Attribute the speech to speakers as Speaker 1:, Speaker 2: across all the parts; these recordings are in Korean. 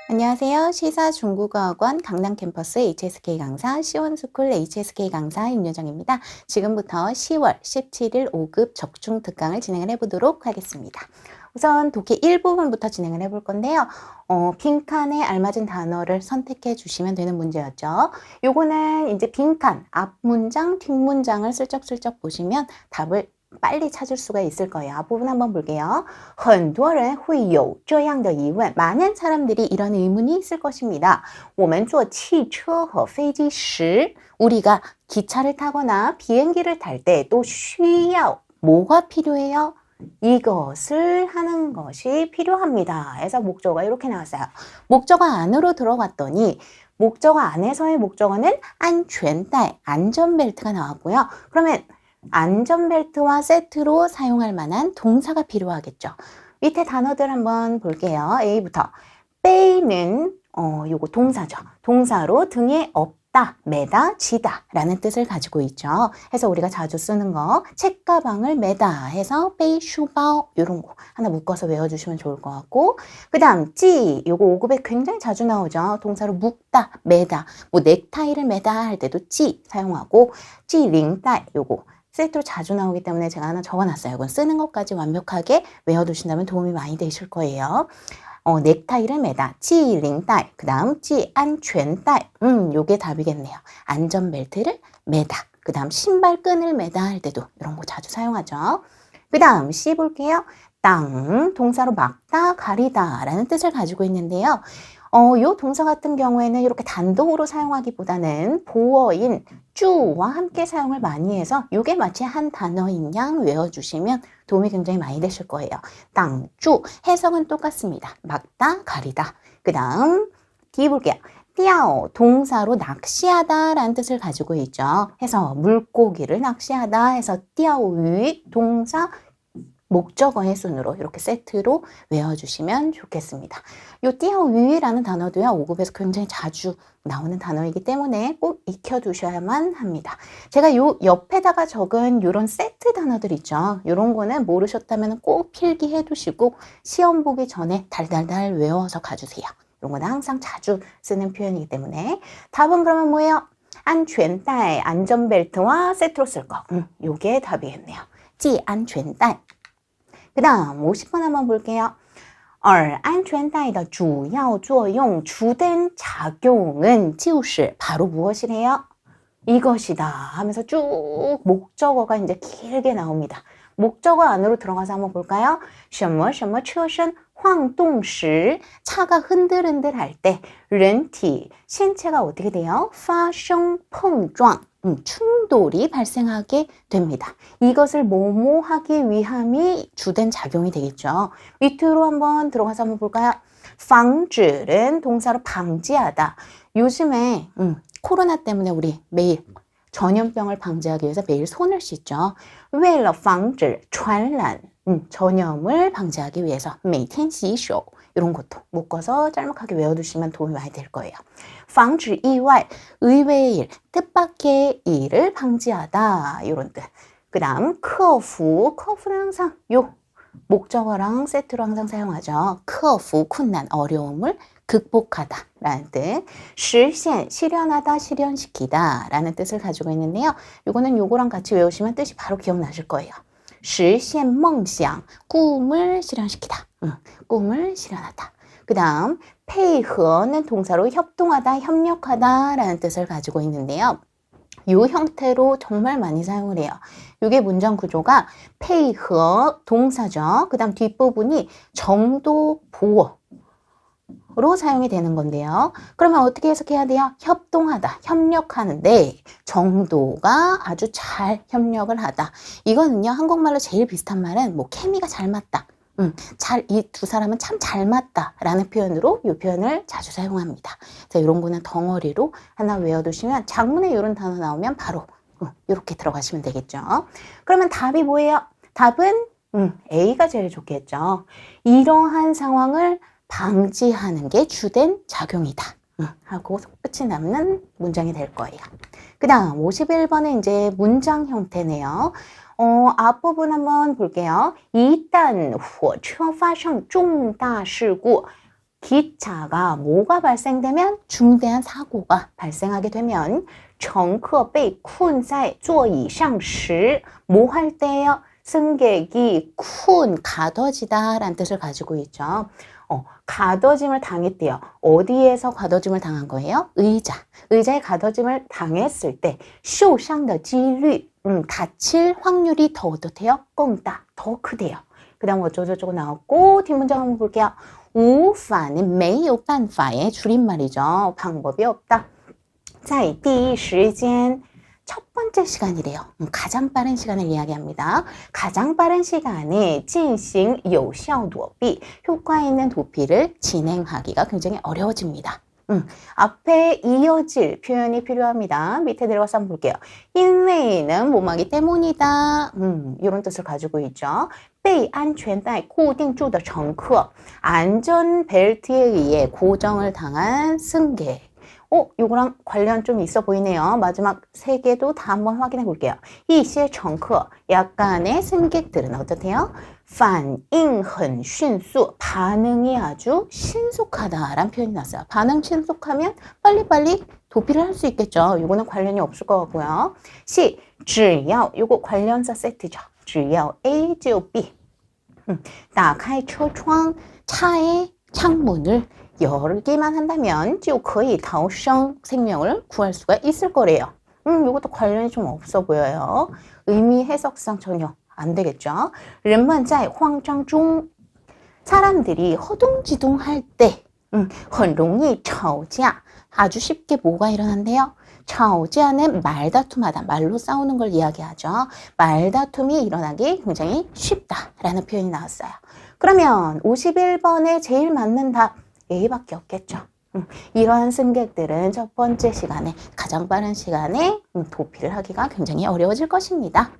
Speaker 1: 안녕하세요. 시사 중국어학원 강남 캠퍼스 HSK 강사 시원스쿨 HSK 강사 임요정입니다. 지금부터 10월 17일 5급 적중 특강을 진행을 해보도록 하겠습니다. 우선 독해 1부분부터 진행을 해볼 건데요. 빈칸에 알맞은 단어를 선택해 주시면 되는 문제였죠. 요거는 이제 빈칸, 앞문장, 뒷문장을 슬쩍슬쩍 보시면 답을 빨리 찾을 수가 있을 거예요. 앞부분 한번 볼게요. 很多人会有这样的疑问. 많은 사람들이 이런 의문이 있을 것입니다. 我们坐汽车和飞机时 우리가 기차를 타거나 비행기를 탈 때 또 需要 뭐가 필요해요? 이것을 하는 것이 필요합니다. 그래서 목적어가 이렇게 나왔어요. 목적어 안으로 들어갔더니 목적어 안에서의 목적어는 安全带, 안전벨트가 나왔고요. 그러면 안전벨트와 세트로 사용할 만한 동사가 필요하겠죠. 밑에 단어들 한번 볼게요. A부터. 빼는 요거 동사죠. 동사로 등에 업다, 매다, 지다 라는 뜻을 가지고 있죠. 해서 우리가 자주 쓰는 거 책가방을 매다 해서 背书包 요런 거 하나 묶어서 외워주시면 좋을 것 같고, 그 다음 찌 요거 5급에 굉장히 자주 나오죠. 동사로 묶다, 매다, 뭐 넥타이를 매다 할 때도 찌 사용하고, 찌 링따이 요거 세트로 자주 나오기 때문에 제가 하나 적어놨어요. 이건 쓰는 것까지 완벽하게 외워두신다면 도움이 많이 되실 거예요. 넥타이를 매다, 系领带, 그 다음 系安全带, 요게 답이겠네요. 안전벨트를 매다, 그 다음 신발끈을 매다 할 때도 이런 거 자주 사용하죠. 그 다음 C 볼게요. 땅, 동사로 막다, 가리다 라는 뜻을 가지고 있는데요. 요 동사 같은 경우에는 이렇게 단독으로 사용하기보다는 보어인 쭈와 함께 사용을 많이 해서 이게 마치 한 단어인 양 외워주시면 도움이 굉장히 많이 되실 거예요. 땅, 쭈, 해석은 똑같습니다. 막다, 가리다. 그 다음 D 볼게요. 띠아오, 동사로 낚시하다 라는 뜻을 가지고 있죠. 해서 물고기를 낚시하다 해서 띠아오위, 동사 목적어의 순으로 이렇게 세트로 외워주시면 좋겠습니다. 요 띠아오위라는 단어도요, 5급에서 굉장히 자주 나오는 단어이기 때문에 꼭 익혀두셔야만 합니다. 제가 요 옆에다가 적은 요런 세트 단어들 있죠. 요런 거는 모르셨다면 꼭 필기해 두시고 시험 보기 전에 달달달 외워서 가주세요. 이런 거는 항상 자주 쓰는 표현이기 때문에. 답은 그러면 뭐예요? 安全带, 안전벨트와 세트로 쓸 거. 요게 답이겠네요. 系安全带. 그 다음 50번 한번 볼게요. 而安全带的主要作用, 주된 작용은 就是 바로 무엇이래요? 이것이다 하면서 쭉 목적어가 이제 길게 나옵니다. 목적어 안으로 들어가서 한번 볼까요? 什么什么车身晃动时, 차가 흔들흔들 할 때, 人体, 신체가 어떻게 돼요? 发生碰撞, 충돌이 발생하게 됩니다. 이것을 뭐뭐 하기 위함이 주된 작용이 되겠죠. 밑으로 한번 들어가서 한번 볼까요? 防止는 동사로 방지하다. 요즘에 코로나 때문에 우리 매일 전염병을 방지하기 위해서 매일 손을 씻죠. 为了防止传染, 전염을 방지하기 위해서 每天洗手, 이런 것도 묶어서 짤막하게 외워두시면 도움이 많이 될 거예요. 防止意外, 의외의 일, 뜻밖의 일을 방지하다, 이런 뜻. 그 다음 克服,克服는 항상 요 목적어랑 세트로 항상 사용하죠. 克服,困难, 어려움을 극복하다 라는 뜻. 实现, 실현하다, 실현시키다 라는 뜻을 가지고 있는데요. 요거는 요거랑 같이 외우시면 뜻이 바로 기억나실 거예요. 实现梦想, 꿈을 실현시키다. 꿈을 실현하다. 그 다음 配合는 동사로 협동하다, 협력하다 라는 뜻을 가지고 있는데요. 요 형태로 정말 많이 사용을 해요. 요게 문장 구조가 配合 동사죠. 그 다음 뒷부분이 정도 보어 로 사용이 되는 건데요. 그러면 어떻게 해석해야 돼요? 협동하다, 협력하는데 정도가 아주 잘 협력을 하다. 이거는요, 한국말로 제일 비슷한 말은 뭐 케미가 잘 맞다. 이 두 사람은 참 잘 맞다 라는 표현으로 이 표현을 자주 사용합니다. 자, 이런 거는 덩어리로 하나 외워두시면 작문에 이런 단어 나오면 바로 이렇게 들어가시면 되겠죠. 그러면 답이 뭐예요? 답은 A가 제일 좋겠죠. 이러한 상황을 방지하는 게 주된 작용이다 하고 끝이 남는 문장이 될 거예요. 그 다음 51번은 이제 문장 형태네요. 앞부분 한번 볼게요. 一旦火车发生重大事故, 기차가 뭐가 발생되면 중대한 사고가 발생하게 되면 乘客被困在座椅上时 뭐 할 때요? 승객이 가둬지다 라는 뜻을 가지고 있죠. 가둬짐을 당했대요. 어디에서 가둬짐을 당한 거예요? 의자에 가둬짐을 당했을 때 受伤的几率 다칠 확률이 더 어떻대요? 更大, 더 크대요. 그 다음 어쩌고저쩌고 나왔고 뒷문장 한번 볼게요. 无法는 没有办法의 줄임말이죠. 방법이 없다. 在第一时间 첫 번째 시간이래요. 가장 빠른 시간을 이야기합니다. 가장 빠른 시간에 进行有效躲避 효과 있는 도피를 진행하기가 굉장히 어려워집니다. 앞에 이어질 표현이 필요합니다. 밑에 내려가서 한번 볼게요. 因为는 뭐뭐하기 때문이다. 이런 뜻을 가지고 있죠. 被安全带固定住的乘客 안전벨트에 의해 고정을 당한 승객. 요거랑 관련 좀 있어 보이네요. 마지막 세 개도 다 한번 확인해 볼게요. 一些乘客 약간의 승객들은 어떻대요? 反应很迅速 반응이 아주 신속하다라는 표현이 났어요. 반응 신속하면 빨리빨리 도피를 할 수 있겠죠. 요거는 관련이 없을 것 같고요. 只要 요거 관련사 세트죠. 只要 A 就 B 打开车窗 차의 창문을 열기만 한다면 就可以逃生 생명을 구할 수가 있을 거래요. 이것도 관련이 좀 없어 보여요. 의미 해석상 전혀 안 되겠죠. 人们在慌张中 사람들이 허둥지둥할 때 很容易吵架 아주 쉽게 뭐가 일어난대요? 吵架는 말다툼하다, 말로 싸우는 걸 이야기하죠. 말다툼이 일어나기 굉장히 쉽다라는 표현이 나왔어요. 그러면 51번에 제일 맞는 답 A밖에 없겠죠. 이러한 승객들은 첫 번째 시간에 가장 빠른 시간에 도피를 하기가 굉장히 어려워질 것입니다.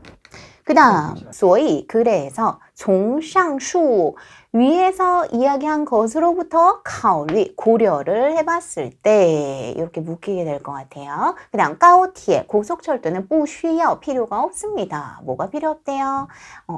Speaker 1: 그 다음 所以 그래서 从上述 위에서 이야기한 것으로부터 考虑 고려를 해봤을 때 이렇게 묶이게 될 것 같아요. 그 다음 高铁 고속철도는 不需要 필요가 없습니다. 뭐가 필요 없대요?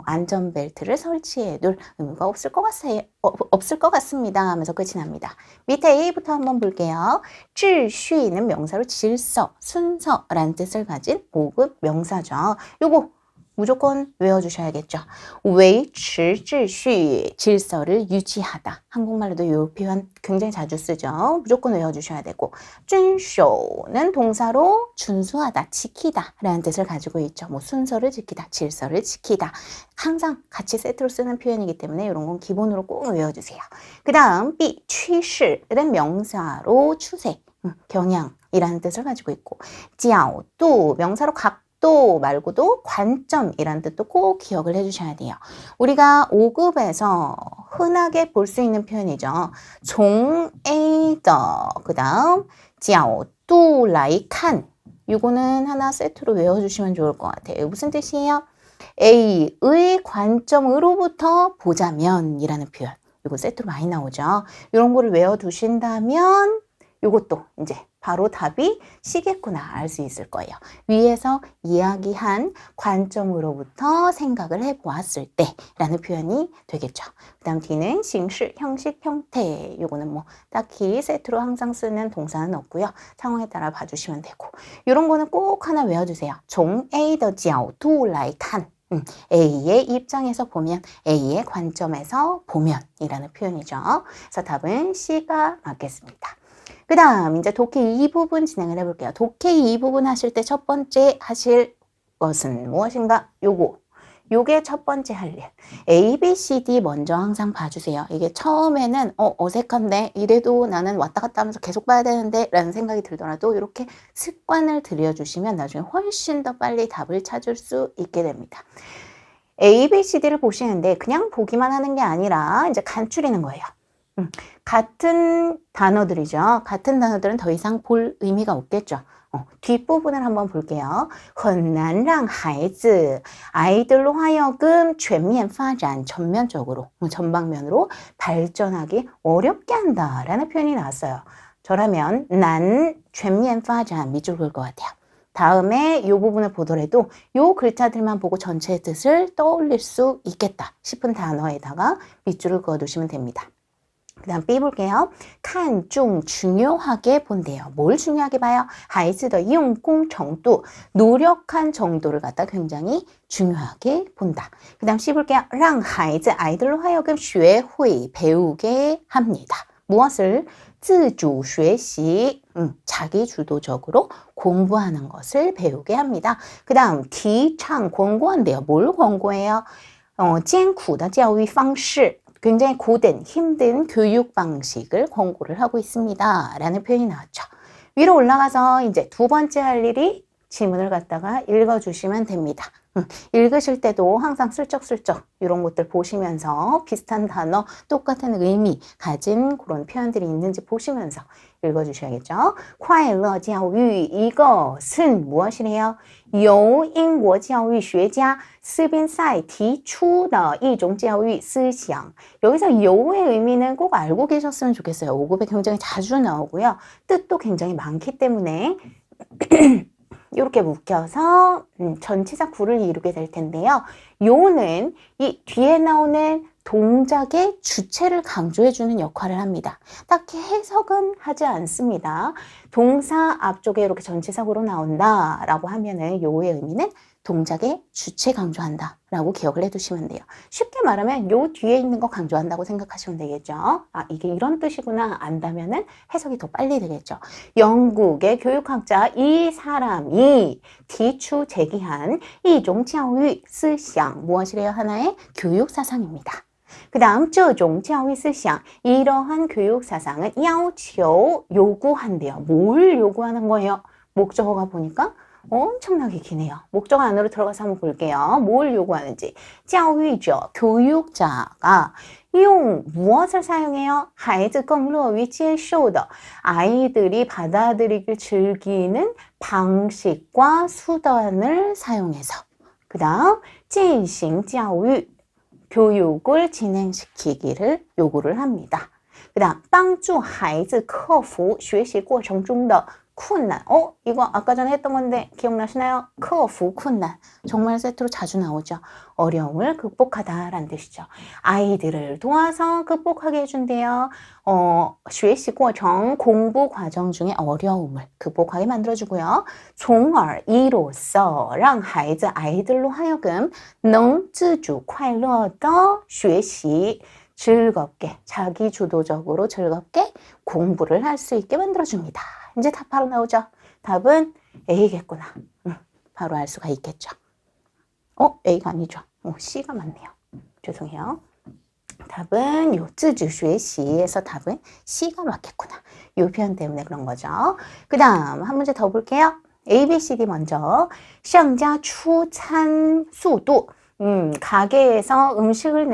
Speaker 1: 안전벨트를 설치해둘 의무가 없을 것 같습니다 하면서 끝이 납니다. 밑에 A부터 한번 볼게요. 秩序는 명사로 질서, 순서라는 뜻을 가진 5급 명사죠. 요거 무조건 외워주셔야겠죠. 维持秩序 질서를 유지하다. 한국말로도 이 표현 굉장히 자주 쓰죠. 무조건 외워주셔야 되고 遵守는 동사로 준수하다, 지키다 라는 뜻을 가지고 있죠. 뭐 순서를 지키다, 질서를 지키다. 항상 같이 세트로 쓰는 표현이기 때문에 이런 건 기본으로 꼭 외워주세요. 그 다음 B, 趋势는 명사로 추세, 경향이라는 뜻을 가지고 있고 角度 명사로 또 말고도 관점이란 뜻도 꼭 기억을 해주셔야 돼요. 우리가 5급에서 흔하게 볼 수 있는 표현이죠. 从 A 的 그 다음 角度来看 이거는 하나 세트로 외워주시면 좋을 것 같아요. 무슨 뜻이에요? A의 관점으로부터 보자면 이라는 표현. 이거 세트로 많이 나오죠. 이런 거를 외워두신다면 이것도 이제 바로 답이 시겠구나 알 수 있을 거예요. 위에서 이야기한 관점으로부터 생각을 해보았을 때 라는 표현이 되겠죠. 그 다음 D는形式, 형식, 형태. 이거는 뭐 딱히 세트로 항상 쓰는 동사는 없고요. 상황에 따라 봐주시면 되고 이런 거는 꼭 하나 외워주세요. 从 A 的角度来看 A의 입장에서 보면 A의 관점에서 보면 이라는 표현이죠. 그래서 답은 C가 맞겠습니다. 그 다음 이제 독해 2부분 진행을 해볼게요. 독해 2부분 하실 때 첫 번째 하실 것은 무엇인가? 요게 첫 번째 할 일. A, B, C, D 먼저 항상 봐주세요. 이게 처음에는 어색한데 이래도 나는 왔다 갔다 하면서 계속 봐야 되는데 라는 생각이 들더라도 이렇게 습관을 들여주시면 나중에 훨씬 더 빨리 답을 찾을 수 있게 됩니다. A, B, C, D를 보시는데 그냥 보기만 하는 게 아니라 이제 간추리는 거예요. 같은 단어들이죠. 같은 단어들은 더 이상 볼 의미가 없겠죠. 뒷부분을 한번 볼게요. 很难让孩子 아이들로 하여금 全面发展 전면적으로 전방면으로 발전하기 어렵게 한다 라는 표현이 나왔어요. 저라면 난 全面发展 밑줄 그을 것 같아요. 다음에 이 부분을 보더라도 이 글자들만 보고 전체의 뜻을 떠올릴 수 있겠다 싶은 단어에다가 밑줄을 그어두시면 됩니다. 그다음 B 볼게요. 看重 중요하게 본대요. 뭘 중요하게 봐요? 孩子的用功程度 노력한 정도를 갖다 굉장히 중요하게 본다. 그다음 C 볼게요. 让孩子 아이들로 하여금 学会 배우게 합니다. 무엇을? 自主学习 자기 주도적으로 공부하는 것을 배우게 합니다. 그다음提倡 권고한대요. 뭘 권고해요? 艰苦的教育方式 굉장히 고된, 힘든 교육 방식을 권고를 하고 있습니다. 라는 표현이 나왔죠. 위로 올라가서 이제 두 번째 할 일이 지문을 갖다가 읽어주시면 됩니다. 읽으실 때도 항상 슬쩍슬쩍 이런 것들 보시면서 비슷한 단어, 똑같은 의미 가진 그런 표현들이 있는지 보시면서 읽어주셔야겠죠. 快乐教育 이것은 무엇이래요? 由英国教育学家斯宾塞提出的一种教育思想 여기서 요의 의미는 꼭 알고 계셨으면 좋겠어요. 5급에 굉장히 자주 나오고요. 뜻도 굉장히 많기 때문에 이렇게 묶여서 전치사 구를 이루게 될 텐데요. 요는 이 뒤에 나오는 동작의 주체를 강조해주는 역할을 합니다. 딱히 해석은 하지 않습니다. 동사 앞쪽에 이렇게 전치사구로 나온다라고 하면은 요의 의미는 동작의 주체 강조한다 라고 기억을 해두시면 돼요. 쉽게 말하면 요 뒤에 있는 거 강조한다고 생각하시면 되겠죠. 이게 이런 뜻이구나 안다면은 해석이 더 빨리 되겠죠. 영국의 교육학자 이 사람이提出 제기한 이종 教育思想 무엇이래요? 하나의 교육 사상입니다. 그 다음 这种教育思想 이러한 교육 사상은 要求 요구한대요. 뭘 요구하는 거예요? 목적어가 보니까 엄청나게 기네요. 목적어 안으로 들어가서 한번 볼게요. 뭘 요구하는지. 教育者 교육자가 用 무엇을 사용해요? 孩子更乐于接受的 아이들이 받아들이길 즐기는 방식과 수단을 사용해서 그 다음 进行教育 교육을 진행시키기를 요구를 합니다. 그 다음 帮助孩子克服学习过程中的困难 이거 아까 전에 했던 건데 기억나시나요? 克服困难 정말 세트로 자주 나오죠. 어려움을 극복하다라는 뜻이죠. 아이들을 도와서 극복하게 해준대요. 学习过程 공부 과정 중에 어려움을 극복하게 만들어주고요. 从而 이로써 让孩子 아이들로 하여금 能自主快乐的学习 즐겁게 자기주도적으로 즐겁게 공부를 할 수 있게 만들어줍니다. 이제 답 바로 나오죠. 답은 A겠구나. 바로 알 수가 있겠죠. A가 아니죠. C가 맞네요. 죄송해요. 답은 요 自主学习에서 답은 C가 맞겠구나. 요 표현 때문에 그런 거죠. 그 다음 한 문제 더 볼게요. A, B, C, D 먼저 商家出餐速度 가게에서 음식을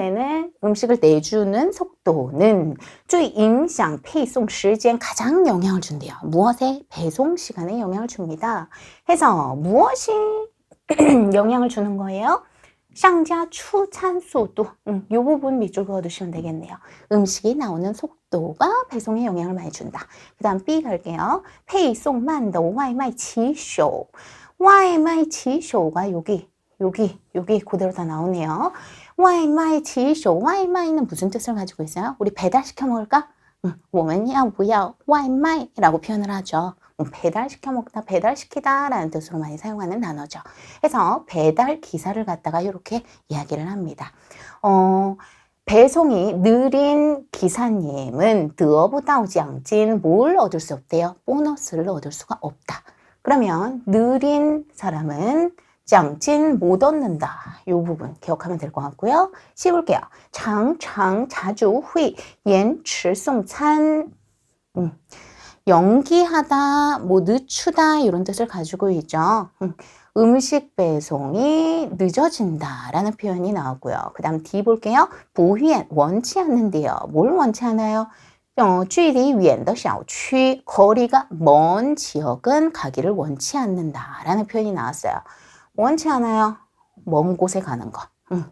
Speaker 1: 내주는 속도는 最影响配送时间 가장 영향을 준대요. 무엇에? 배송 시간에 영향을 줍니다. 해서 무엇이 영향을 주는 거예요? 商家出餐速度 이 부분 밑줄 그어두시면 되겠네요. 음식이 나오는 속도가 배송에 영향을 많이 준다. 그 다음 B 갈게요. 配送慢的外卖骑手 外卖骑手가 여기 그대로 다 나오네요. 外卖骑手 外卖는 무슨 뜻을 가지고 있어요? 우리 배달시켜 먹을까? 我们要不要外卖라고 표현을 하죠. 배달시켜 먹다, 배달시키다 라는 뜻으로 많이 사용하는 단어죠. 그래서 배달 기사를 갖다가 이렇게 이야기를 합니다. 배송이 느린 기사님은 得不到奖金 뭘 얻을 수 없대요? 보너스를 얻을 수가 없다. 그러면 느린 사람은 奖金 못 얻는다. 이 부분 기억하면 될 것 같고요. 씹을게요. 常常 자주 会延迟送餐 연기하다, 늦추다 이런 뜻을 가지고 있죠. 음식 배송이 늦어진다라는 표현이 나오고요. 그 다음 D 볼게요. 不愿 원치 않는데요. 뭘 원치 않아요? 距离远的小区 거리가 먼 지역은 가기를 원치 않는다라는 표현이 나왔어요. 원치 않아요. 먼 곳에 가는 거.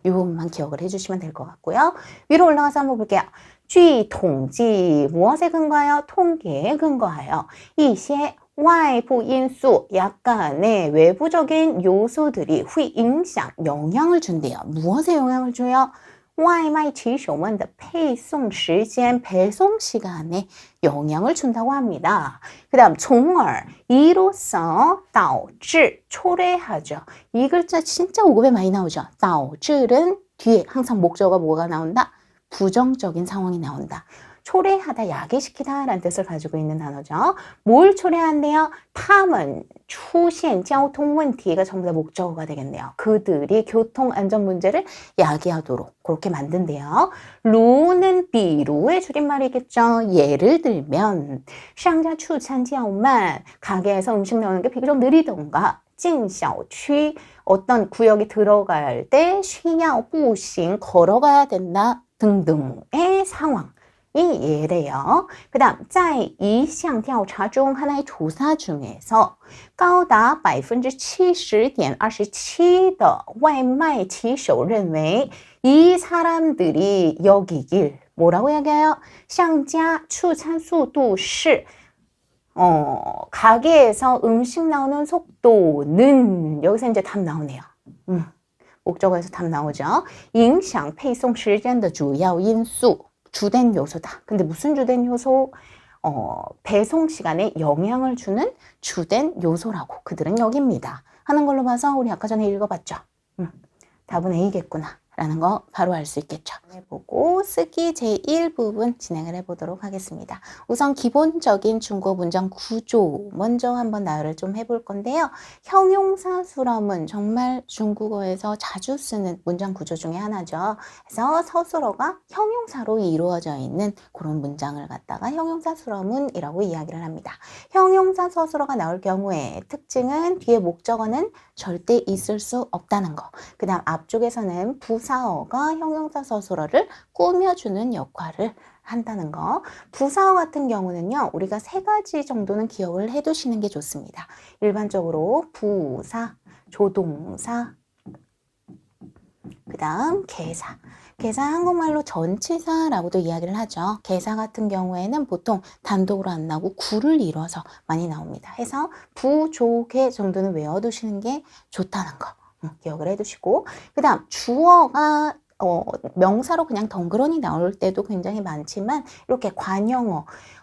Speaker 1: 이 부분만 기억을 해주시면 될 것 같고요. 위로 올라가서 한번 볼게요. 据统计 무엇에 근거하여? 통계에 근거하여 一些外部因素 약간의 외부적인 요소들이 会影响 영향을 준대요. 무엇에 영향을 줘요? 外卖骑手们的配送时间 배송 시간에 영향을 준다고 합니다. 그 다음从而 이로써 导致 초래하죠. 이 글자 진짜 5급에 많이 나오죠. 导致는 뒤에 항상 목적어가 뭐가 나온다? 부정적인 상황이 나온다. 초래하다, 야기시키다 라는 뜻을 가지고 있는 단어죠. 뭘 초래한대요? 他们出现交通问题가 전부 다 목적어가 되겠네요. 그들이 교통 안전 문제를 야기하도록 그렇게 만든대요. 루는 비루의 줄임말이겠죠. 예를 들면 상자 추찬较慢 가게에서 음식 나오는 게 비교적 느리던가 进小区 어떤 구역에 들어갈 때 需要步行 걸어가야 된다 등등의 상황. 이 예래요. 그 다음 在一项调查中 하나의 조사 중에서 高达 70.27% 的外卖骑手认为 이 사람들이 여기길 뭐라고 얘기해요? 商家出餐速度是 가게에서 음식 나오는 속도는 여기서 이제 답 나오네요. 목적어에서 답 나오죠. 影响配送时间的主要因素 주된 요소다. 근데 무슨 주된 요소? 배송 시간에 영향을 주는 주된 요소라고 그들은 여깁니다. 하는 걸로 봐서 우리 아까 전에 읽어봤죠. 답은 A겠구나 라는 거 바로 알 수 있겠죠. 해보고 쓰기 제1부분 진행을 해보도록 하겠습니다. 우선 기본적인 중국어 문장 구조 먼저 한번 나열을 좀 해볼 건데요. 형용사 수럼은 정말 중국어에서 자주 쓰는 문장 구조 중에 하나죠. 그래서 서술어가 형용사로 이루어져 있는 그런 문장을 갖다가 형용사 수럼은이라고 이야기를 합니다. 형용사 서술어가 나올 경우에 특징은 뒤에 목적어는 절대 있을 수 없다는 거. 그 다음 앞쪽에서는 부사어가 형용사 서술어를 꾸며주는 역할을 한다는 거. 부사어 같은 경우는요, 우리가 3가지 정도는 기억을 해두시는 게 좋습니다. 일반적으로 부사, 조동사, 그 다음 개사. 개사 한국말로 전치사라고도 이야기를 하죠. 개사 같은 경우에는 보통 단독으로 안 나오고 구를 이뤄서 많이 나옵니다. 해서 부, 조, 개 정도는 외워두시는 게 좋다는 거 기억을 해두시고, 그 다음 주어가 명사로 그냥 덩그러니 나올 때도 굉장히 많지만 이렇게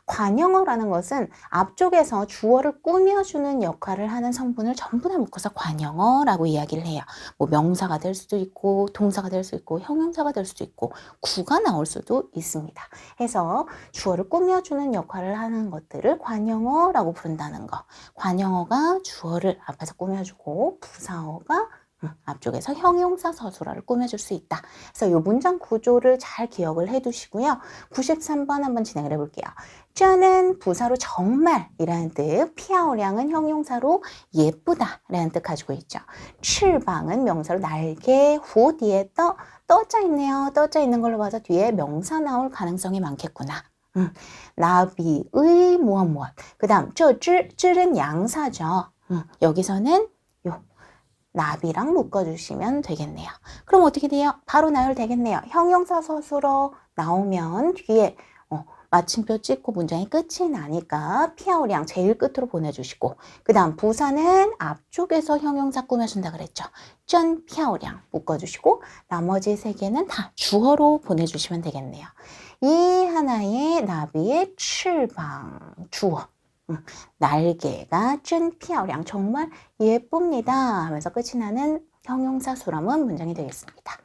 Speaker 1: 관형어라는 것은 앞쪽에서 주어를 꾸며주는 역할을 하는 성분을 전부 다 묶어서 관형어라고 이야기를 해요. 뭐 명사가 될 수도 있고 동사가 될 수 있고 형용사가 될 수도 있고 구가 나올 수도 있습니다. 해서 주어를 꾸며주는 역할을 하는 것들을 관형어라고 부른다는 거. 관형어가 주어를 앞에서 꾸며주고 부사어가 앞쪽에서 형용사 서술어를 꾸며줄 수 있다. 그래서 이 문장 구조를 잘 기억을 해두시고요. 93번 한번 진행을 해볼게요. 쩌는 부사로 정말이라는 뜻, 피아오량은 형용사로 예쁘다라는 뜻 가지고 있죠. 翅膀은 명사로 날개, 후 뒤에 떠져 있네요. 떠져 있는 걸로 봐서 뒤에 명사 나올 가능성이 많겠구나. 나비의 무엇. 그 다음 这只은 양사죠. 여기서는 나비랑 묶어주시면 되겠네요. 그럼 어떻게 돼요? 바로 나열되겠네요. 형용사 서술어 나오면 뒤에 마침표 찍고 문장이 끝이 나니까 피아오량 제일 끝으로 보내주시고, 그 다음 부사는 앞쪽에서 형용사 꾸며준다 그랬죠. 쩐 피아오량 묶어주시고 나머지 3개는 다 주어로 보내주시면 되겠네요. 이 하나의 나비의 翅膀 주어. 날개가 真漂亮 정말 예쁩니다 하면서 끝이 나는 형용사 수럼은 문장이 되겠습니다.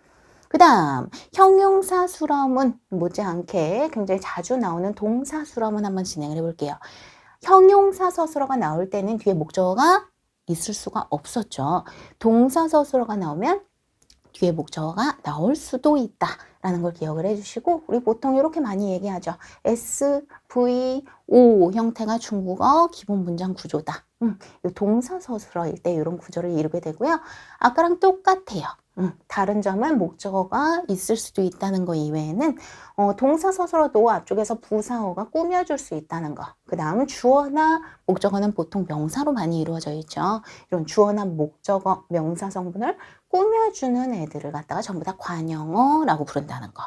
Speaker 1: 그 다음 형용사 수럼은 못지않게 굉장히 자주 나오는 동사 수럼은 한번 진행을 해볼게요. 형용사 서술어가 나올 때는 뒤에 목적어가 있을 수가 없었죠. 동사 서술어가 나오면 뒤에 목적어가 나올 수도 있다 라는 걸 기억을 해주시고, 우리 보통 이렇게 많이 얘기하죠. S, V, O 형태가 중국어 기본 문장 구조다. 동사 서술어일 때 이런 구조를 이루게 되고요. 아까랑 똑같아요. 다른 점은 목적어가 있을 수도 있다는 거 이외에는 동사 서술어도 앞쪽에서 부사어가 꾸며줄 수 있다는 거. 그 다음 주어나 목적어는 보통 명사로 많이 이루어져 있죠. 이런 주어나 목적어, 명사 성분을 꾸며주는 애들을 갖다가 전부 다 관형어라고 부른다는 거.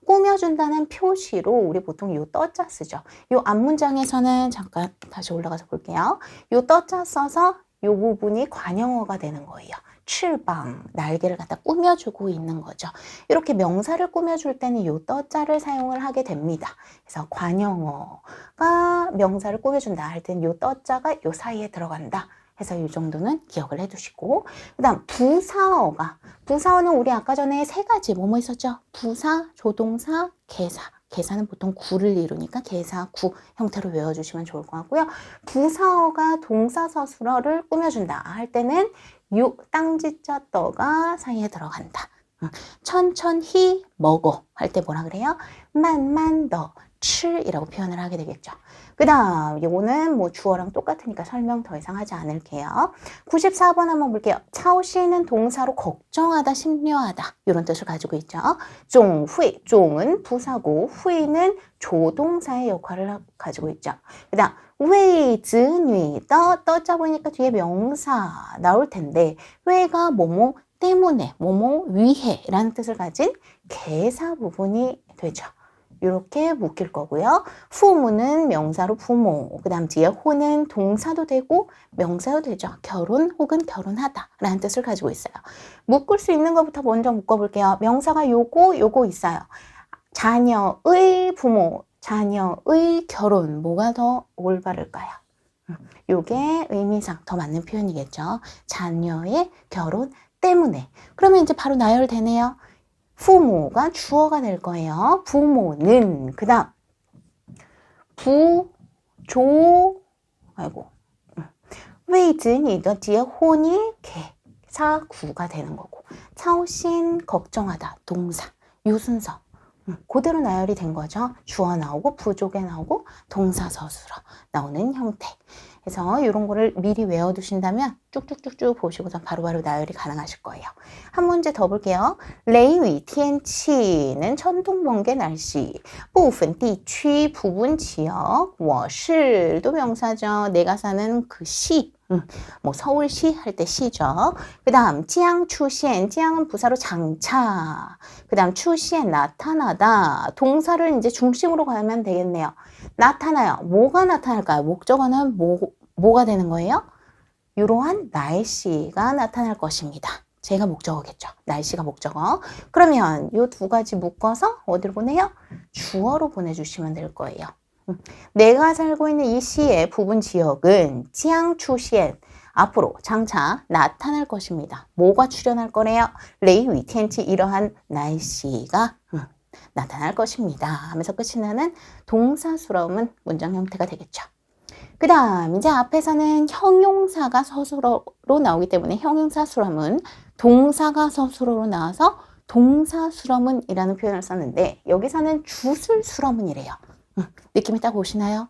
Speaker 1: 꾸며준다는 표시로 우리 보통 요 떠자 쓰죠. 요 앞문장에서는 잠깐 다시 올라가서 볼게요. 요 떠자 써서 요 부분이 관형어가 되는 거예요. 翅膀, 날개를 갖다 꾸며주고 있는 거죠. 이렇게 명사를 꾸며줄 때는 요 떠자를 사용을 하게 됩니다. 그래서 관용어가 명사를 꾸며준다 할 때는 요 떠자가 요 사이에 들어간다. 해서 이 정도는 기억을 해두시고, 그 다음 부사어는 우리 아까 전에 세 가지 뭐뭐 있었죠? 부사, 조동사, 개사. 개사는 보통 구를 이루니까 개사, 구 형태로 외워주시면 좋을 것 같고요. 부사어가 동사서술어를 꾸며준다 할 때는 요 땅지자 떠가 사이에 들어간다. 천천히 먹어 할 때 뭐라 그래요? 만만 더 칠이라고 표현을 하게 되겠죠. 그 다음 이거는 뭐 주어랑 똑같으니까 설명 더 이상 하지 않을게요. 94번 한번 볼게요. 차오시는 동사로 걱정하다, 심려하다 이런 뜻을 가지고 있죠. 종후이, 종은 부사고 후이는 조동사의 역할을 가지고 있죠. 그 다음 웨이즈뉘 떠자 보니까 뒤에 명사 나올 텐데 웨가 뭐뭐 때문에 뭐뭐 위해 라는 뜻을 가진 개사 부분이 되죠. 이렇게 묶일 거고요. 부모는 명사로 부모, 그 다음 뒤에 호는 동사도 되고 명사도 되죠. 결혼 혹은 결혼하다 라는 뜻을 가지고 있어요. 묶을 수 있는 것부터 먼저 묶어볼게요. 명사가 요거 있어요. 자녀의 부모, 자녀의 결혼, 뭐가 더 올바를까요? 요게 의미상 더 맞는 표현이겠죠. 자녀의 결혼 때문에. 그러면 이제 바로 나열되네요. 부모가 주어가 될 거예요. 부모는 그 다음 웨이즈니 더 뒤에 혼이 개사구가 되는 거고 차오신 걱정하다 동사 요 순서 그대로 나열이 된 거죠. 주어 나오고 부족에 나오고 동사서술어 나오는 형태. 그래서 이런 거를 미리 외워두신다면 쭉쭉쭉쭉 보시고서 바로바로 나열이 가능하실 거예요. 한 문제 더 볼게요. 레이위天气는 천둥 번개 날씨. 部分地区 부분 지역. 我是도 명사죠. 내가 사는 그 시. 뭐 서울시 할 때 시죠. 그 다음 찌양 추시엔, 찌양은 부사로 장차. 그 다음 추시엔 나타나다. 동사를 이제 중심으로 가면 되겠네요. 나타나요. 뭐가 나타날까요? 목적어는 뭐가 되는 거예요? 이러한 날씨가 나타날 것입니다. 제가 목적어겠죠. 날씨가 목적어. 그러면 이 두 가지 묶어서 어디로 보내요? 주어로 보내주시면 될 거예요. 내가 살고 있는 이 시의 부분 지역은 찌양추시엔 앞으로 장차 나타날 것입니다. 뭐가 출현할 거래요? 레이위 텐치 이러한 날씨가 나타날 것입니다. 하면서 끝이 나는 동사스러운 문장 형태가 되겠죠. 그 다음 이제 앞에서는 형용사가 서술어로 나오기 때문에 형용사수럼은 동사가 서술어로 나와서 동사수럼은이라는 표현을 썼는데 여기서는 주술수럼은이래요. 느낌이 딱 오시나요?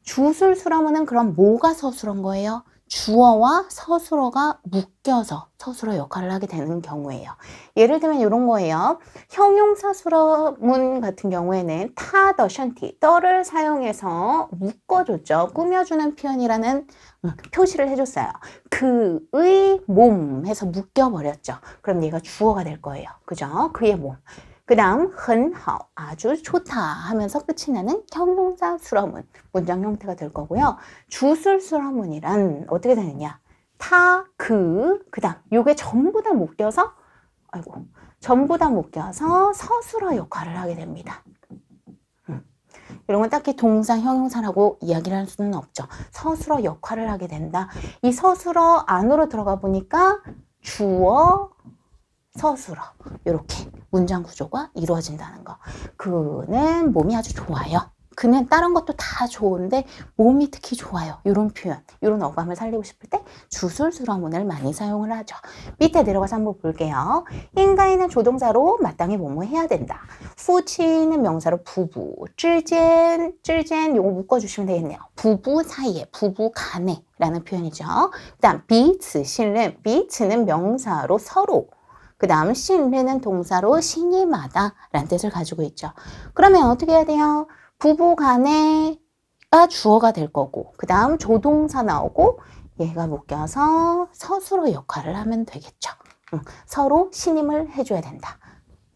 Speaker 1: 주술수럼은 그럼 뭐가 서술어인 거예요? 주어와 서술어가 묶여서 서술어 역할을 하게 되는 경우예요. 예를 들면 이런 거예요. 형용사수러문 같은 경우에는 타, 더, 션티, 떠를 사용해서 묶어줬죠. 꾸며주는 표현이라는 표시를 해줬어요. 그의 몸 해서 묶여버렸죠. 그럼 얘가 주어가 될 거예요. 그죠? 그의 몸. 그 다음 很好, 아주 좋다 하면서 끝이 나는 형용사수러문 문장 형태가 될 거고요. 주술수러문이란 어떻게 되느냐? 타, 그 다음 요게 전부 다 묶여서 서술어 역할을 하게 됩니다. 이런 건 딱히 동사, 형용사라고 이야기를 할 수는 없죠. 서술어 역할을 하게 된다. 이 서술어 안으로 들어가 보니까 주어, 서술어 이렇게 문장 구조가 이루어진다는 거. 그는 몸이 아주 좋아요. 그는 다른 것도 다 좋은데 몸이 특히 좋아요. 이런 표현, 이런 어감을 살리고 싶을 때 주술수러문을 많이 사용을 하죠. 밑에 내려가서 한번 볼게요. 인가에는 조동사로 마땅히 뭐뭐 해야 된다. 후치는 명사로 부부, 쯔젠 요거 묶어주시면 되겠네요. 부부 사이에, 부부 간에 라는 표현이죠. 그 다음 비츠, 신름, 비츠는 명사로 서로, 그 다음 신뢰는 동사로 신임하다 라는 뜻을 가지고 있죠. 그러면 어떻게 해야 돼요? 부부 간에가 주어가 될 거고 그 다음 조동사 나오고 얘가 묶여서 서술어 역할을 하면 되겠죠. 서로 신임을 해줘야 된다.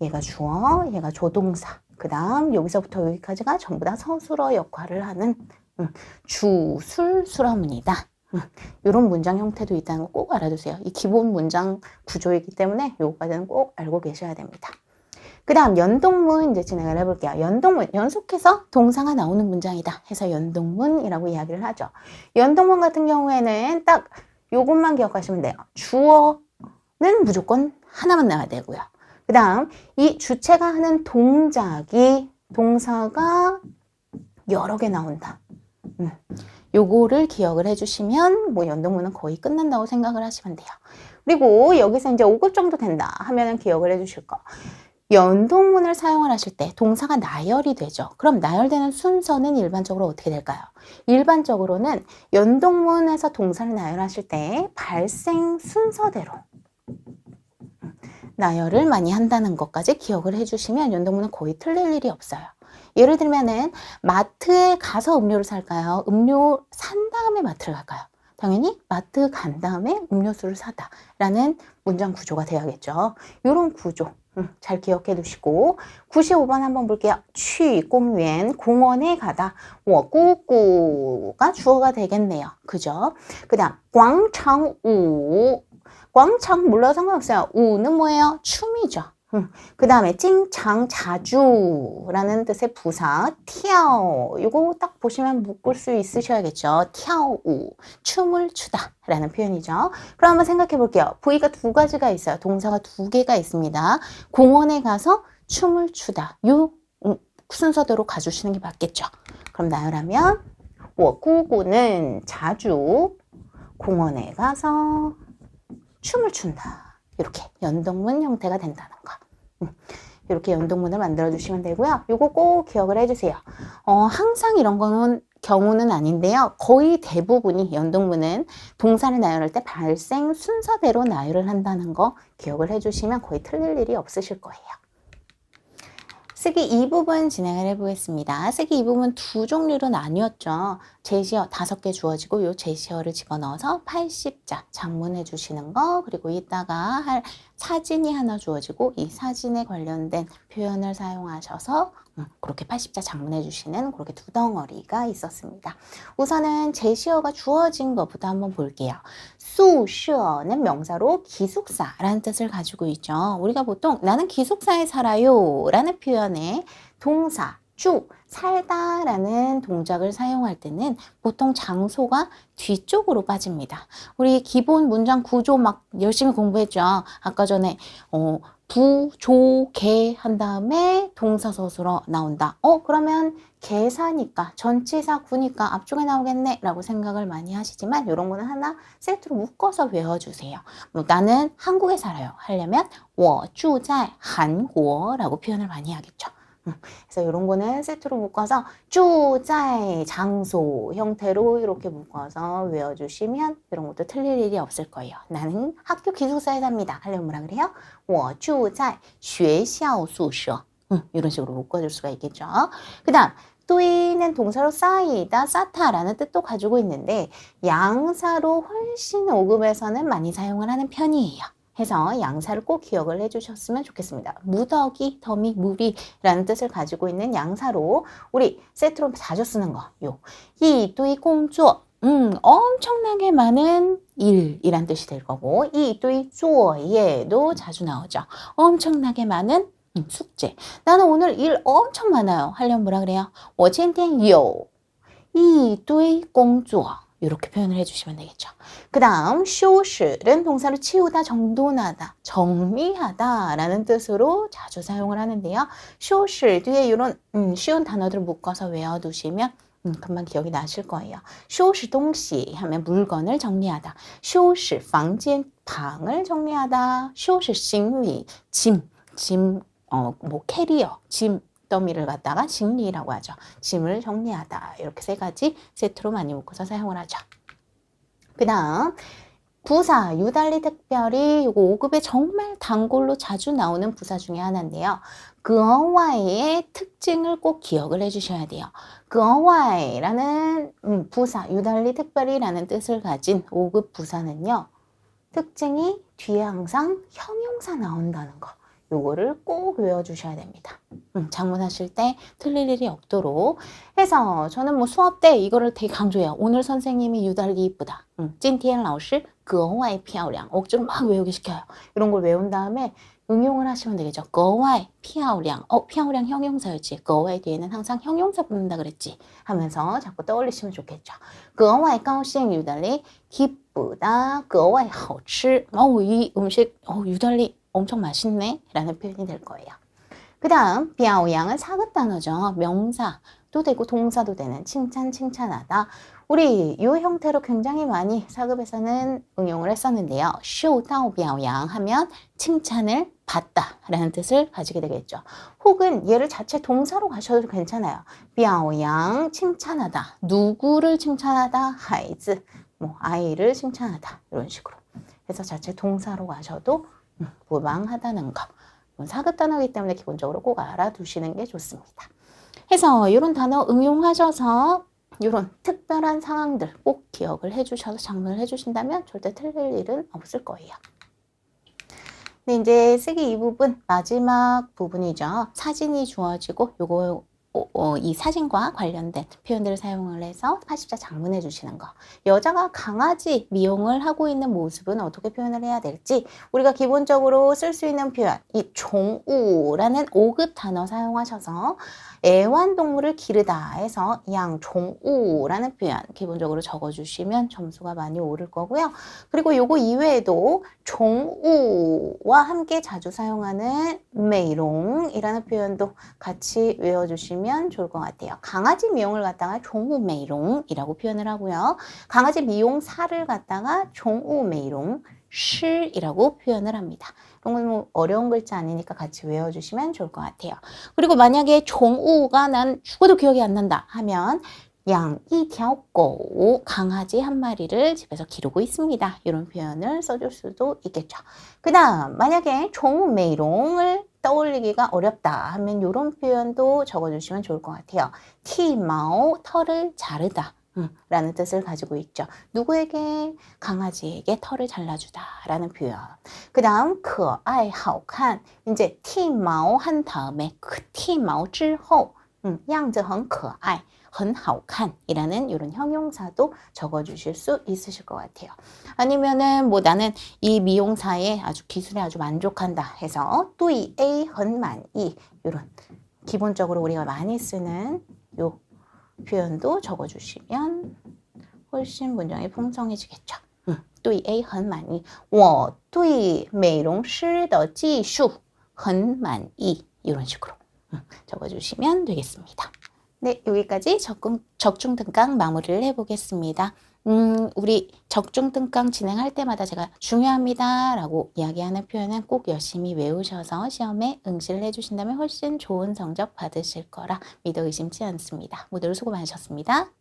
Speaker 1: 얘가 주어, 얘가 조동사. 그 다음 여기서부터 여기까지가 전부 다 서술어 역할을 하는 주술수러문이다 이런 문장 형태도 있다는 거 꼭 알아두세요. 이 기본 문장 구조이기 때문에 요거까지는 꼭 알고 계셔야 됩니다. 그 다음 연동문 이제 진행을 해볼게요. 연동문, 연속해서 동사가 나오는 문장이다 해서 연동문이라고 이야기를 하죠. 연동문 같은 경우에는 딱 요것만 기억하시면 돼요. 주어는 무조건 하나만 나와야 되고요. 그 다음 이 주체가 하는 동사가 여러 개 나온다. 요거를 기억을 해주시면 뭐 연동문은 거의 끝난다고 생각을 하시면 돼요. 그리고 여기서 이제 5급 정도 된다 하면은 기억을 해주실 거. 연동문을 사용을 하실 때 동사가 나열이 되죠. 그럼 나열되는 순서는 일반적으로 어떻게 될까요? 일반적으로는 연동문에서 동사를 나열하실 때 발생 순서대로 나열을 많이 한다는 것까지 기억을 해주시면 연동문은 거의 틀릴 일이 없어요. 예를 들면은 마트에 가서 음료를 살까요? 음료 산 다음에 마트를 갈까요? 당연히 마트 간 다음에 음료수를 사다 라는 문장 구조가 되어야겠죠. 이런 구조 잘 기억해 두시고 95번 한번 볼게요. 去公园 공원에 가다 我姑姑가 주어가 되겠네요. 그죠? 그 다음 广场舞 광창 몰라도 상관없어요. 우는 뭐예요? 춤이죠. 그 다음에 찡창 자주라는 뜻의 부사 티아오 이거 딱 보시면 묶을 수 있으셔야겠죠. 티아오 춤을 추다 라는 표현이죠. 그럼 한번 생각해 볼게요. 부위가 두 가지가 있어요. 동사가 두 개가 있습니다. 공원에 가서 춤을 추다 요 순서대로 가주시는 게 맞겠죠. 그럼 나열하면 我姑姑는 자주 공원에 가서 춤을 춘다. 이렇게 연동문 형태가 된다는 거. 이렇게 연동문을 만들어 주시면 되고요. 이거 꼭 기억을 해주세요. 항상 이런 경우는 아닌데요. 거의 대부분이 연동문은 동사를 나열할 때 발생 순서대로 나열을 한다는 거 기억을 해주시면 거의 틀릴 일이 없으실 거예요. 쓰기 2부분 진행을 해보겠습니다. 쓰기 2부분 두 종류로 나뉘었죠. 제시어 5개 주어지고 이 제시어를 집어넣어서 80자 장문해 주시는 거, 그리고 이따가 할 사진이 하나 주어지고 이 사진에 관련된 표현을 사용하셔서 그렇게 80자 장문해 주시는 그렇게 두 덩어리가 있었습니다. 우선은 제시어가 주어진 것부터 한번 볼게요. 수셔는 명사로 기숙사라는 뜻을 가지고 있죠. 우리가 보통 나는 기숙사에 살아요 라는 표현에 동사 주, 살다 라는 동작을 사용할 때는 보통 장소가 뒤쪽으로 빠집니다. 우리 기본 문장 구조 막 열심히 공부했죠. 아까 전에 부, 조, 개 한 다음에 동사 서술어 나온다. 그러면 개사니까 전치사 구니까 앞쪽에 나오겠네 라고 생각을 많이 하시지만 이런 거는 하나 세트로 묶어서 외워주세요. 나는 한국에 살아요 하려면 我住在韩国라고 표현을 많이 하겠죠. 그래서 이런 거는 세트로 묶어서 住在 장소 형태로 이렇게 묶어서 외워주시면 이런 것도 틀릴 일이 없을 거예요. 나는 학교 기숙사에 삽니다 하려면 뭐라 그래요? 我住在学校宿舍 이런 식으로 묶어줄 수가 있겠죠. 그 다음 또이는 동사로 쌓이다, 쌓다라는 뜻도 가지고 있는데 양사로 훨씬 5급에서는 많이 사용을 하는 편이에요. 해서 양사를 꼭 기억을 해주셨으면 좋겠습니다. 무더기, 더미, 무리라는 뜻을 가지고 있는 양사로 우리 세트로 자주 쓰는 거. 이堆工作 엄청나게 많은 일이란 뜻이 될 거고 이堆作业도 자주 나오죠. 엄청나게 많은 숙제. 나는 오늘 일 엄청 많아요. 하려면 뭐라 그래요? 我今天有一堆工作 이렇게 표현을 해주시면 되겠죠. 그 다음 쇼실은 동사로 치우다, 정돈하다, 정리하다 라는 뜻으로 자주 사용을 하는데요. 쇼실 뒤에 이런 쉬운 단어들을 묶어서 외워두시면 금방 기억이 나실 거예요. 쇼시 동시 하면 물건을 정리하다. 쇼시 방진 방을 정리하다. 쇼시 싱위 짐 캐리어 짐 더미를 갖다가行李라고 하죠. 짐을 정리하다. 이렇게 세 가지 세트로 많이 묶어서 사용을 하죠. 그 다음 부사, 유달리 특별히 이거 5급에 정말 단골로 자주 나오는 부사 중에 하나인데요. 그어와이의 특징을 꼭 기억을 해주셔야 돼요. 그어와이라는 부사, 유달리 특별히라는 뜻을 가진 5급 부사는요. 특징이 뒤에 항상 형용사 나온다는 거. 요거를 꼭 외워주셔야 됩니다. 작문하실 때 틀릴 일이 없도록 해서 저는 뭐 수업 때 이거를 되게 강조해요. 오늘 선생님이 유달리 이쁘다. 今天老师格外漂亮. 억지로 막 외우게 시켜요. 이런 걸 외운 다음에 응용을 하시면 되겠죠. 格外漂亮.漂亮 형용사였지. 格外 뒤에는 항상 형용사 붙는다 그랬지. 하면서 자꾸 떠올리시면 좋겠죠. 格外高兴 유달리 기쁘다. 格外好吃. 이 음식 유달리 엄청 맛있네. 라는 표현이 될 거예요. 그 다음 비아오양은 사급 단어죠. 명사도 되고 동사도 되는 칭찬, 칭찬하다. 우리 이 형태로 굉장히 많이 사급에서는 응용을 했었는데요. 受到表扬 하면 칭찬을 받다 라는 뜻을 가지게 되겠죠. 혹은 얘를 자체 동사로 가셔도 괜찮아요. 表扬 칭찬하다. 누구를 칭찬하다? 孩子 뭐 아이를 칭찬하다. 이런 식으로. 그래서 자체 동사로 가셔도 무방하다는 거. 사급 단어이기 때문에 기본적으로 꼭 알아두시는 게 좋습니다. 해서 이런 단어 응용하셔서 이런 특별한 상황들 꼭 기억을 해주셔서 작문을 해주신다면 절대 틀릴 일은 없을 거예요. 근데 이제 쓰기 이 부분 마지막 부분이죠. 사진이 주어지고 요거 이 사진과 관련된 표현들을 사용을 해서 80자 작문해 주시는 거. 여자가 강아지 미용을 하고 있는 모습은 어떻게 표현을 해야 될지 우리가 기본적으로 쓸 수 있는 표현 이 종우라는 5급 단어 사용하셔서 애완동물을 기르다 해서 양종우라는 표현 기본적으로 적어주시면 점수가 많이 오를 거고요. 그리고 요거 이외에도 종우와 함께 자주 사용하는 메이롱이라는 표현도 같이 외워주시면 좋을 것 같아요. 강아지 미용을 갖다가 종우 메이롱이라고 표현을 하고요. 강아지 미용사를 갖다가 종우 메이롱 실이라고 표현을 합니다. 이런 건 뭐 어려운 글자 아니니까 같이 외워주시면 좋을 것 같아요. 그리고 만약에 종우가 난 죽어도 기억이 안 난다 하면 양一条狗 강아지 한 마리를 집에서 기르고 있습니다. 이런 표현을 써줄 수도 있겠죠. 그 다음 만약에 종우 메이롱을 떠올리기가 어렵다 하면 이런 표현도 적어주시면 좋을 것 같아요. 티마오 털을 자르다 라는 뜻을 가지고 있죠. 누구에게? 강아지에게 털을 잘라주다 라는 표현. 그 다음 可爱好看 이제 티마오 한 다음에 그 티마오 之后样子很可爱很好看이라는 이런 형용사도 적어주실 수 있으실 것 같아요. 아니면은 뭐 나는 이 미용사의 아주 기술에 아주 만족한다 해서 对 A 很满意 이런 기본적으로 우리가 많이 쓰는 요 표현도 적어주시면 훨씬 문장이 풍성해지겠죠. 对 A 很满意我对美容师的技术很满意 이런 식으로 적어주시면 되겠습니다. 네, 여기까지 적중등강 마무리를 해보겠습니다. 우리 적중등강 진행할 때마다 제가 중요합니다 라고 이야기하는 표현은 꼭 열심히 외우셔서 시험에 응시를 해주신다면 훨씬 좋은 성적 받으실 거라 믿어 의심치 않습니다. 모두 수고 많으셨습니다.